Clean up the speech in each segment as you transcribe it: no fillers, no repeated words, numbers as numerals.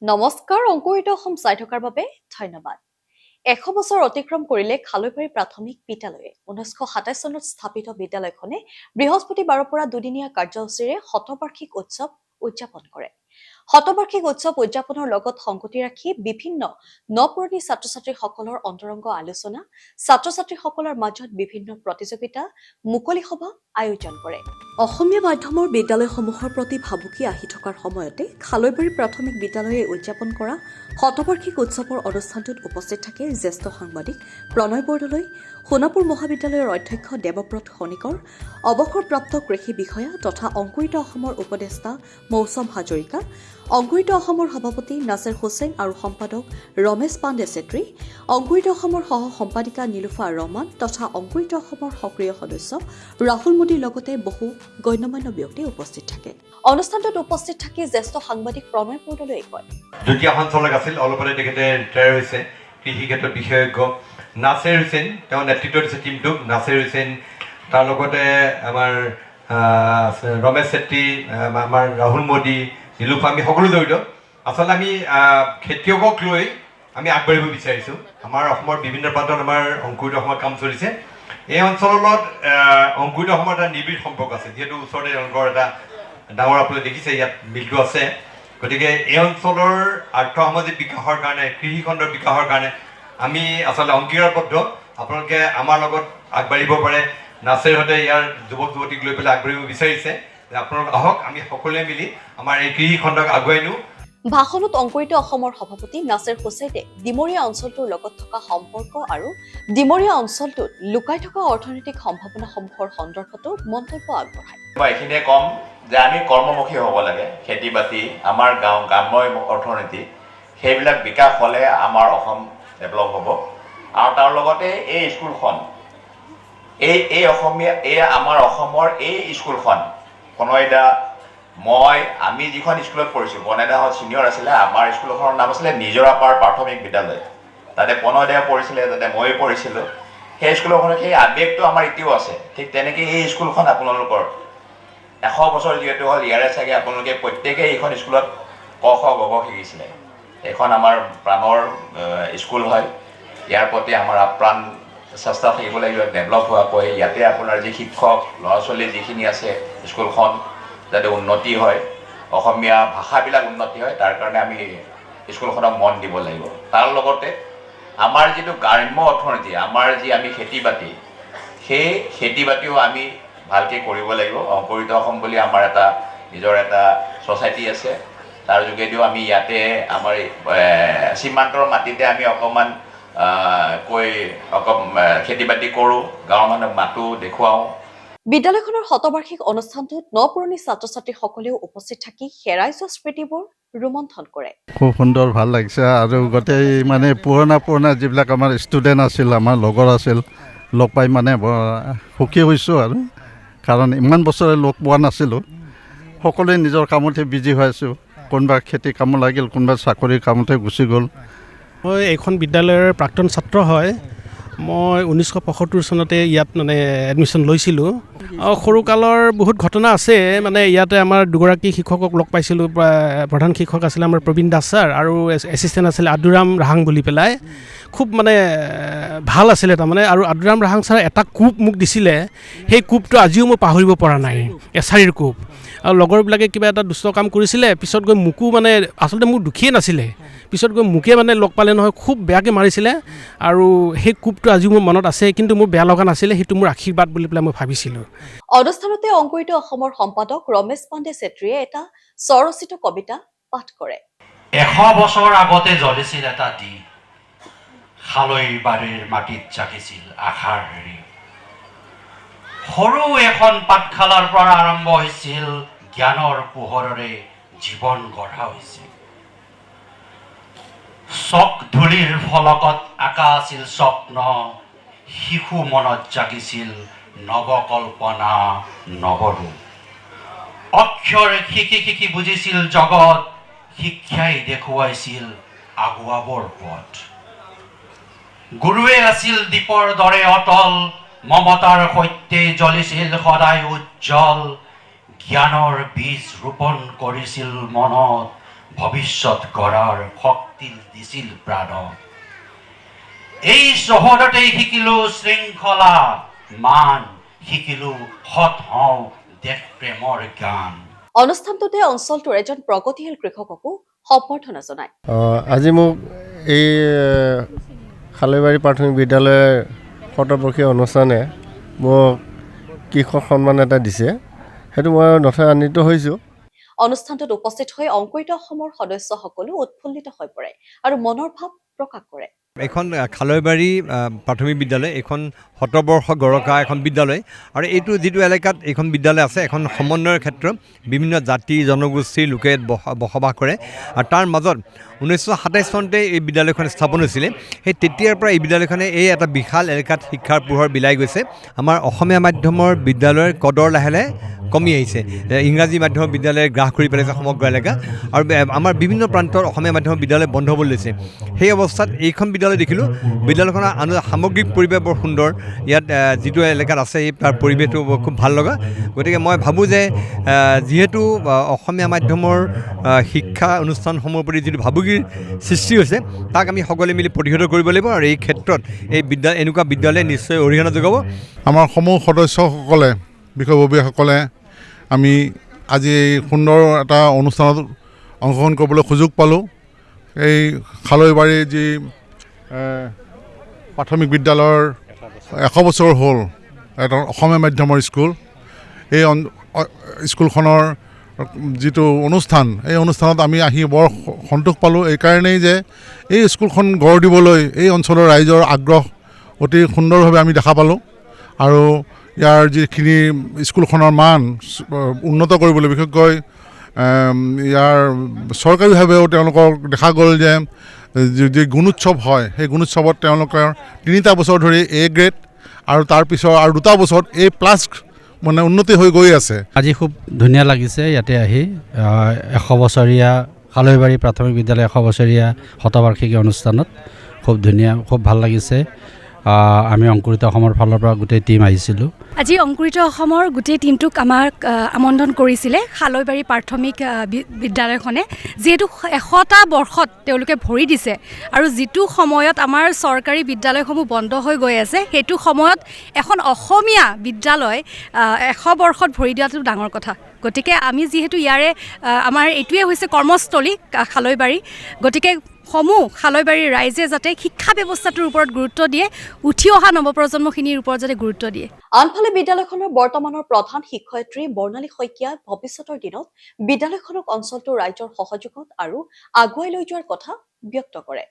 নমস্কাৰ অংকুৰিত অসম চাই থকাৰ বাবে ধন্যবাদ। 100 বছৰ অতিক্ৰম কৰিলে খালৈবাৰী প্ৰাথমিক বিদ্যালয়ে 1927 চনত স্থাপিত বিদ্যালয়খনে বৃহস্পতিবাৰৰ পৰা দুদিনীয়া কাৰ্যসূচীৰে শতবাৰ্ষিক উৎসৱ উদযাপন কৰে। শতবাৰ্ষিক উৎসৱ উদযাপনৰ লগত সংগতি ৰাখি বিভিন্ন নপুৰণি ছাত্ৰ-ছাত্ৰীসকলৰ অন্তৰংগ আলোচনা, ছাত্ৰ-ছাত্ৰীসকলৰ মাজত বিভিন্ন প্ৰতিযোগিতা, মুকলি সভা আয়োজন কৰে। অসমীয়া মাধ্যমৰ বিদ্যালয়সমূহৰ প্ৰতি ভাবুকি আহি থকাৰ সময়তে খালৈবাৰী প্ৰাথমিক বিদ্যালয়ে উদযাপন কৰা শতবাৰ্ষিক উৎসৱৰ অনুষ্ঠানটোত উপস্থিত থাকে জ্যেষ্ঠ সাংবাদিক প্ৰণয় বৰদলৈ, সোণাপুৰ মহাবিদ্যালয়ৰ অধ্যক্ষ দেৱব্ৰত খনিকৰ, অৱসৰপ্ৰাপ্ত কৃষি বিষয়া তথা অংকুৰিত অসমৰ উপদেষ্টা মৌচম হাজৰিকা, অংকুৰিত অসমৰ সভাপতি নাছিৰ হুছেইন আৰু সম্পাদক ৰমেশ পাণ্ডে চেত্ৰী, অংকুৰিত অসমৰ সহ সম্পাদিকা নীলুফা ৰহমান তথা অংকুৰিত অসমৰ সক্ৰিয় সদস্য ৰাহুল মোদীৰ লগতে বহু গণ্যমান্য ব্যক্তি উপস্থিত থাকে। অনুষ্ঠানটোত উপস্থিত থাকি জ্যেষ্ঠ সাংবাদিক প্ৰণয় বৰদলৈয়ে কয়, যুটীয়া সঞ্চালক আছিল, অলপতে তেখেতে ৰিটায়াৰ হৈছে, কৃষি ক্ষেত্ৰত বিশেষজ্ঞ নাছিৰ হুছেইন, তেওঁ নেতৃত্ব দিছে টিমটোক। নাছিৰ হুছেইন, তাৰ লগতে আমাৰ ৰমেশ চেত্ৰী, আমাৰ ৰাহুল মোদী, নীলুফা, আমি সকলো জড়িত। আচলতে আমি খেতিয়কক লৈ আমি আগবাঢ়িব বিচাৰিছোঁ। আমাৰ অসমৰ বিভিন্ন প্ৰান্তত আমাৰ অংকুৰিত অসমৰ কাম চলিছে। এই অঞ্চলৰ লগত অংকুৰিত অসমৰ এটা নিবিড় সম্পৰ্ক আছে, যিহেতু ওচৰতে তেওঁলোকৰ এটা ডাঙৰ আপোনালোকে দেখিছে ইয়াত মিলটো আছে। গতিকে এই অঞ্চলৰ আৰ্থসামাজিক বিকাশৰ কাৰণে, কৃষিখণ্ডৰ বিকাশৰ কাৰণে আমি আচলতে অংগীকাৰবদ্ধ। আপোনালোকে আমাৰ লগত আগবাঢ়িব পাৰে। নাছিৰহঁতে ইয়াৰ যুৱক যুৱতীক লৈ পেলাই আগবাঢ়িব বিচাৰিছে। আপোনালোক আহক, আমি সকলোৱে মিলি আমাৰ এই কৃষিখণ্ডক আগুৱাই নিওঁ। ভাষণত অংকুৰিত অসমৰ সভাপতি নাছিৰ হুছেইনে ডিমৰীয়া অঞ্চলটোৰ লগত থকা সম্পৰ্ক আৰু ডিমৰীয়া অঞ্চলটোত লুকাই থকা অৰ্থনৈতিক সম্ভাৱনাসমূহৰ সন্দৰ্ভতো মন্তব্য আগবঢ়ায়। মই এইখিনিয়ে ক'ম যে আমি কৰ্মমুখী হ'ব লাগে। খেতি বাতি, আমাৰ গ্ৰাম্য অৰ্থনীতি, সেইবিলাক বিকাশ হ'লে আমাৰ অসম ডেভেলপ হ'ব। আৰু তাৰ লগতে এই স্কুলখন, আমাৰ অসমৰ এই স্কুলখন প্ৰণয়দা, আমি যিখন স্কুলত পঢ়িছোঁ, প্ৰণয়দা ছিনিয়ৰ আছিলে, আমাৰ স্কুলখনৰ নাম আছিলে নিজৰাপাৰ প্ৰাথমিক বিদ্যালয়। তাতে প্ৰণয়দাই পঢ়িছিলে, তাতে ময়ো পঢ়িছিলোঁ। সেই স্কুলখনত সেই আৱেগটো আমাৰ এতিয়াও আছে। ঠিক তেনেকৈ এই স্কুলখন আপোনালোকৰ 100 বছৰ যিহেতু হ'ল, ইয়াৰে চাগে আপোনালোকে প্ৰত্যেকেই এইখন স্কুলত ক খ গ ঘ শিকিছিলে। এইখন আমাৰ প্ৰাণৰ স্কুল হয়। ইয়াৰ প্ৰতি আমাৰ আপ্ৰাণ চেষ্টা থাকিব লাগিব ডেভেলপ হোৱাকৈ। ইয়াতে আপোনাৰ যি শিক্ষক, ল'ৰা ছোৱালী যিখিনি আছে, স্কুলখন যাতে উন্নতি হয়, অসমীয়া ভাষাবিলাক উন্নতি হয়, তাৰ কাৰণে আমি স্কুলখনক মন দিব লাগিব। তাৰ লগতে আমাৰ যিটো গ্ৰাম্য অৰ্থনীতি, আমাৰ যি আমি খেতি বাতি, সেই খেতি বাতিও আমি ভালকৈ কৰিব লাগিব। অংকুৰিত অসম বুলি আমাৰ এটা নিজৰ এটা ছ'চাইটি আছে, তাৰ যোগেদিও আমি ইয়াতে আমাৰ সীমান্তৰ মাটিতে আমি অকণমান খেতি বাতি কৰোঁ, গাঁৱৰ মানুহক মাতো, দেখুৱাওঁ। বিদ্যালয়খনৰ শতবাৰ্ষিক অনুষ্ঠানটোত নপুৰণি ছাত্ৰ-ছাত্ৰীসকলেও উপস্থিত থাকি হেৰাই যোৱা স্মৃতিবোৰ ৰোমন্থন কৰে। খুব সুন্দৰ, ভাল লাগিছে। আৰু গোটেই মানে পুৰণা যিবিলাক আমাৰ ষ্টুডেণ্ট আছিল, আমাৰ লগৰ আছিল, লগ পাই মানে সুখী হৈছোঁ। আৰু কাৰণ ইমান বছৰে লগ পোৱা নাছিলোঁ। সকলোৱে নিজৰ কামতে বিজি হৈ আছোঁ। কোনোবা খেতি কামত লাগিল, কোনোবা চাকৰিৰ কামতে গুচি গ'ল। মই এইখন বিদ্যালয়ৰ প্ৰাক্তন ছাত্ৰ হয়। মই 1975 চনতে ইয়াত মানে এডমিশ্যন লৈছিলোঁ। সৰুকালৰ বহুত ঘটনা আছে। মানে ইয়াতে আমাৰ দুগৰাকী শিক্ষকক লগ পাইছিলোঁ। প্ৰধান শিক্ষক আছিলে আমাৰ প্ৰবীণ দাস ছাৰ, আৰু এছিষ্টেণ্ট আছিলে আব্দুৰাম ৰাহাং বুলি পেলাই। খুব মানে ভাল আছিলে তাৰমানে। আৰু আব্দুৰাম ৰাহাং ছাৰে এটা কোপ মোক দিছিলে, সেই কোপটো আজিও মই পাহৰিব পৰা নাই, এছাৰিৰ কোপ। আৰু লগৰবিলাকে কিবা এটা দুষ্ট কাম কৰিছিলে, পিছত গৈ মোকো মানে, আচলতে মোক দুখিয়ে নাছিলে, পিছত গৈ মোকে মানে লগ পালে নহয়, খুব বেয়াকৈ মাৰিছিলে। আৰু সেই কোপটো আজিও মোৰ মনত আছে, কিন্তু মোৰ বেয়া লগা নাছিলে, সেইটো মোৰ আশীৰ্বাদ বুলি পেলাই মই ভাবিছিলোঁ। অনুষ্ঠানতে অংকুৰিত অসমৰ সম্পাদক ৰমেশ পাণ্ডে চেত্ৰীয়ে এটা স্বৰচিত কবিতা পাঠ কৰে। 100 বছৰ আগতে জ্বলিছিল এটা দ্বীপ, খালৈবাৰীৰ মাটিত জাগিছিল আশাৰ হেৰি। সৰু এখন পাঠশালাৰ পৰা আৰম্ভ হৈছিল জ্ঞানৰ পোহৰেৰে জীৱন গঢ়া হৈছিল। চক ধূলিৰ ফলকত আঁকা আছিল স্বপ্ন, শিশু মনত জাগিছিল নৱকল্পনা, নৱৰূপ। অক্ষৰ শিকি শিকি বুজিছিল জগত, শিক্ষাই দেখুৱাইছিল আগুৱাবৰ পথ। গুৰুৱে আছিল দীপৰ দৰে অটল, মমতাৰ সৈতে জ্বলিছিল সদায় উজ্জ্বল। জ্ঞানৰ বীজ ৰোপণ কৰিছিল মনত, ভৱিষ্যত গঢ়াৰ শক্তি দিছিল প্ৰাণ। এই চহৰতেই শিকিলো শৃংখলা মান, শিকিলো সৎ হওঁ দেশ প্ৰেমৰ গান। অনুষ্ঠানটোতে অঞ্চলটোৰ এজন প্ৰগতিশীল কৃষককো সম্বৰ্ধনা জনায়। আজি মোক এই খালৈবাৰী প্ৰাথমিক বিদ্যালয়ৰ শতবৰ্ষীয় অনুষ্ঠানে মোক কৃষক সন্মান এটা দিছে, সেইটো মই নথৈ আনন্দিত হৈছোঁ। অনুষ্ঠানটোত উপস্থিত হৈ অংকুৰিত অসমৰ সদস্যসকলো উৎফুল্লিত হৈ পৰে আৰু মনৰ ভাৱ প্ৰকাশ কৰে। এখন খালৈবাৰী প্ৰাথমিক বিদ্যালয়, এইখন শতবৰ্ষ গৰকা এখন বিদ্যালয়, আৰু এইটো যিটো এলেকাত এইখন বিদ্যালয় আছে, এখন সমন্বয়ৰ ক্ষেত্ৰত বিভিন্ন জাতি জনগোষ্ঠীৰ লোকে বসবাস কৰে, আৰু তাৰ মাজত 1927 চনতে এই বিদ্যালয়খন স্থাপন হৈছিলে। সেই তেতিয়াৰ পৰা এই বিদ্যালয়খনে এই এটা বিশাল এলেকাত শিক্ষাৰ পোহৰ বিলাই গৈছে। আমাৰ অসমীয়া মাধ্যমৰ বিদ্যালয়ৰ কদৰ লাহে লাহে কমি আহিছে, ইংৰাজী মাধ্যমৰ বিদ্যালয়ে গ্ৰাস কৰি পেলাইছে সমগ্ৰ এলেকা, আৰু আমাৰ বিভিন্ন প্ৰান্তত অসমীয়া মাধ্যমৰ বিদ্যালয় বন্ধ হ'বলৈ লৈছে। সেই অৱস্থাত এইখন বিদ্যালয় দেখিলোঁ, বিদ্যালয়খনৰ সামগ্ৰিক পৰিৱেশ বৰ সুন্দৰ, ইয়াত যিটো এলেকাত আছে এই তাৰ পৰিৱেশটো খুব ভাল লগা। গতিকে মই ভাবোঁ যে যিহেতু অসমীয়া মাধ্যমৰ শিক্ষা অনুষ্ঠানসমূহৰ প্ৰতি যিটো ভাবুকিৰ সৃষ্টি হৈছে, তাক আমি সকলোৱে মিলি প্ৰতিহত কৰিব লাগিব, আৰু এই ক্ষেত্ৰত এই এনেকুৱা বিদ্যালয়ে নিশ্চয় অৰিহণা যোগাব। আমাৰ সমূহ সদস্যসকলে, বিষয়ববীয়াসকলে আমি আজি এই সুন্দৰ এটা অনুষ্ঠানত অংশগ্ৰহণ কৰিবলৈ সুযোগ পালোঁ। এই খালৈবাৰীৰ যি প্ৰাথমিক বিদ্যালয়ৰ 100 বছৰ হ'ল এটা অসমীয়া মাধ্যমৰ স্কুল, এই স্কুলখনৰ যিটো অনুষ্ঠান, এই অনুষ্ঠানত আমি আহি বৰ সন্তোষ পালোঁ এইকাৰণেই যে এই স্কুলখন গঢ় দিবলৈ এই অঞ্চলৰ ৰাইজৰ আগ্ৰহ অতি সুন্দৰভাৱে আমি দেখা পালোঁ, আৰু ইয়াৰ যিখিনি স্কুলখনৰ মান উন্নত কৰিবলৈ, বিশেষকৈ ইয়াৰ চৰকাৰীভাৱেও তেওঁলোকক দেখা গ'ল যে যি গুণোৎসৱ হয়, সেই গুণোৎসৱত তেওঁলোকৰ 3টা বছৰ ধৰি A গ্ৰেড আৰু তাৰপিছত আৰু 2টা বছৰত A+ মানে উন্নতি হৈ গৈ আছে। আজি খুব ধুনীয়া লাগিছে ইয়াতে আহি 100 বছৰীয়া খালৈবাৰী প্ৰাথমিক বিদ্যালয় 100 বছৰীয়া শতবাৰ্ষিকী অনুষ্ঠানত খুব ধুনীয়া, খুব ভাল লাগিছে। আমি অংকুৰিত অসমৰ ফালৰ পৰা গোটেই টীম আহিছিলোঁ। আজি অংকুৰিত অসমৰ গোটেই টীমটোক আমাক আমন্ত্ৰণ কৰিছিলে খালৈবাৰী প্ৰাথমিক বিদ্যালয়খনে, যিহেতু 100টা বৰ্ষত তেওঁলোকে ভৰি দিছে, আৰু যিটো সময়ত আমাৰ চৰকাৰী বিদ্যালয়সমূহ বন্ধ হৈ গৈ আছে, সেইটো সময়ত এখন অসমীয়া বিদ্যালয় 100 বৰ্ষত ভৰি দিয়াটো ডাঙৰ কথা। গতিকে আমি যিহেতু ইয়াৰে আমাৰ এইটোৱে হৈছে কৰ্মস্থলী খালৈবাৰী, গতিকে খালৈবাৰীৰ ৰাইজে যাতে শিক্ষা ব্যৱস্থাটোৰ ওপৰত গুৰুত্ব দিয়ে, উঠি অহা নৱপ্ৰজন্মখিনিৰ ওপৰত যাতে গুৰুত্ব দিয়ে। আনফালে বিদ্যালয়খনৰ বৰ্তমানৰ প্ৰধান শিক্ষয়িত্ৰী বৰ্ণালী শইকীয়াই ভৱিষ্যতৰ দিনত বিদ্যালয়খনক অঞ্চলটোৰ ৰাইজৰ সহযোগত আৰু আগুৱাই লৈ যোৱাৰ কথা ব্যক্ত কৰে।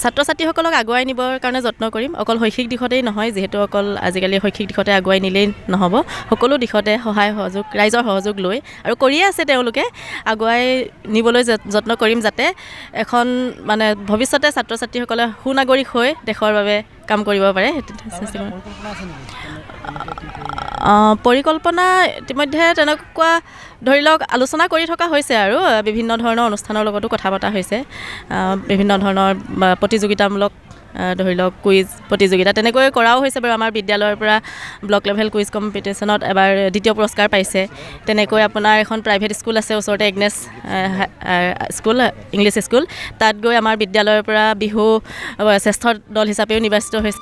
ছাত্ৰ ছাত্ৰীসকলক আগুৱাই নিবৰ কাৰণে যত্ন কৰিম, অকল শৈক্ষিক দিশতেই নহয়, যিহেতু অকল আজিকালি শৈক্ষিক দিশতে আগুৱাই নিলেই নহ'ব, সকলো দিশতে সহায় সহযোগ, ৰাইজৰ সহযোগ লৈ আৰু কৰিয়ে আছে তেওঁলোকে, আগুৱাই নিবলৈ যত্ন কৰিম, যাতে এখন মানে ভৱিষ্যতে ছাত্ৰ ছাত্ৰীসকলে সুনাগৰিক হৈ দেশৰ বাবে কাম কৰিব পাৰে। পৰিকল্পনা ইতিমধ্যে তেনেকুৱা ধৰি লওক আলোচনা কৰি থকা হৈছে, আৰু বিভিন্ন ধৰণৰ অনুষ্ঠানৰ লগতো কথা পতা হৈছে, বিভিন্ন ধৰণৰ প্ৰতিযোগিতামূলক ধৰি লওক কুইজ প্ৰতিযোগিতা তেনেকৈ কৰাও হৈছে বাৰু। আমাৰ বিদ্যালয়ৰ পৰা ব্লক লেভেল কুইজ কম্পিটিশ্যনত এবাৰ 2য় পুৰস্কাৰ পাইছে। তেনেকৈ আপোনাৰ এখন প্ৰাইভেট স্কুল আছে ওচৰতে, এগনেছ স্কুল, ইংলিছ স্কুল, তাত গৈ আমাৰ বিদ্যালয়ৰ পৰা বিহু শ্ৰেষ্ঠ দল হিচাপেও নিৰ্বাচিত হৈছে।